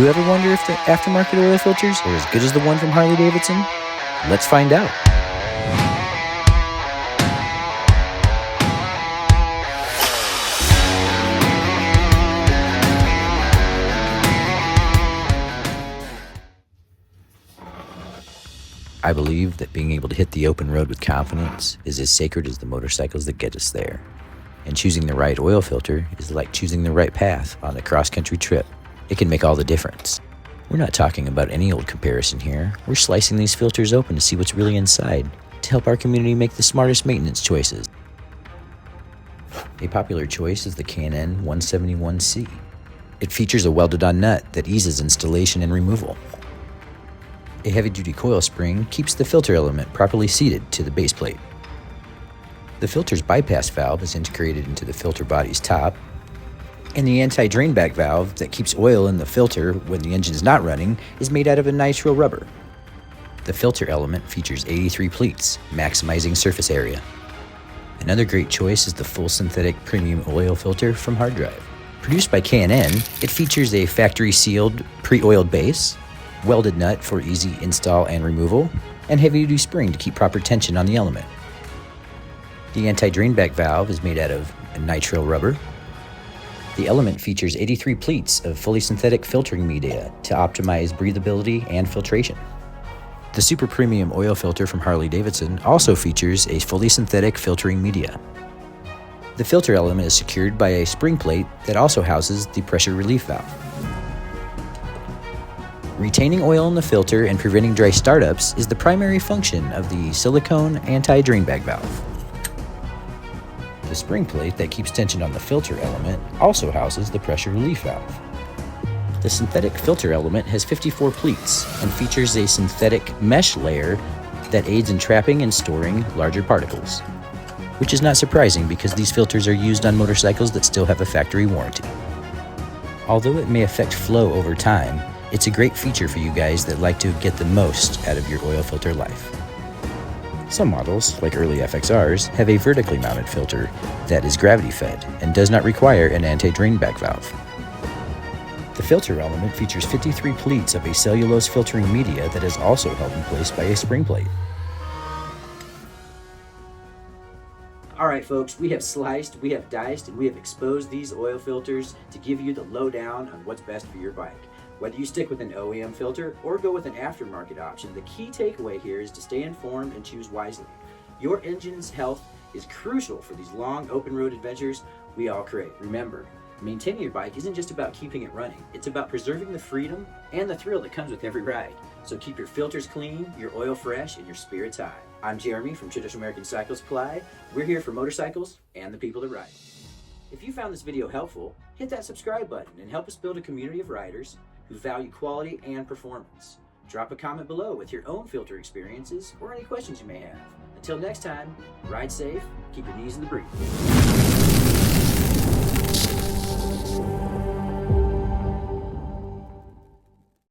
you ever wonder if the aftermarket oil filters are as good as the one from Harley-Davidson? Let's find out. I believe that being able to hit the open road with confidence is as sacred as the motorcycles that get us there. And choosing the right oil filter is like choosing the right path on a cross-country trip. It can make all the difference. We're not talking about any old comparison here. We're slicing these filters open to see what's really inside, to help our community make the smartest maintenance choices. A popular choice is the K&N 171C. It features a welded-on nut that eases installation and removal. A heavy-duty coil spring keeps the filter element properly seated to the base plate. The filter's bypass valve is integrated into the filter body's top, and the anti-drain back valve that keeps oil in the filter when the engine is not running is made out of a nitrile rubber. The filter element features 83 pleats, maximizing surface area. Another great choice is the full synthetic premium oil filter from Hard Drive. Produced by K&N, it features a factory-sealed, pre-oiled base, welded nut for easy install and removal, and heavy-duty spring to keep proper tension on the element. The anti-drain back valve is made out of nitrile rubber. The element features 83 pleats of fully synthetic filtering media to optimize breathability and filtration. The super premium oil filter from Harley-Davidson also features a fully synthetic filtering media. The filter element is secured by a spring plate that also houses the pressure relief valve. Retaining oil in the filter and preventing dry startups is the primary function of the silicone anti-drain bag valve. The spring plate that keeps tension on the filter element also houses the pressure relief valve. The synthetic filter element has 54 pleats and features a synthetic mesh layer that aids in trapping and storing larger particles, which is not surprising because these filters are used on motorcycles that still have a factory warranty. Although it may affect flow over time, it's a great feature for you guys that like to get the most out of your oil filter life. Some models, like early FXRs, have a vertically mounted filter that is gravity fed and does not require an anti-drain back valve. The filter element features 53 pleats of a cellulose filtering media that is also held in place by a spring plate. All right, folks, we have sliced, we have diced, and we have exposed these oil filters to give you the lowdown on what's best for your bike. Whether you stick with an OEM filter or go with an aftermarket option, the key takeaway here is to stay informed and choose wisely. Your engine's health is crucial for these long open road adventures we all crave. Remember, maintaining your bike isn't just about keeping it running. It's about preserving the freedom and the thrill that comes with every ride. So keep your filters clean, your oil fresh, and your spirits high. I'm Jeremy from Traditional American Cycle Supply. We're here for motorcycles and the people that ride. If you found this video helpful, hit that subscribe button and help us build a community of riders who value quality and performance. Drop a comment below with your own filter experiences or any questions you may have. Until next time, ride safe, keep your knees in the breeze.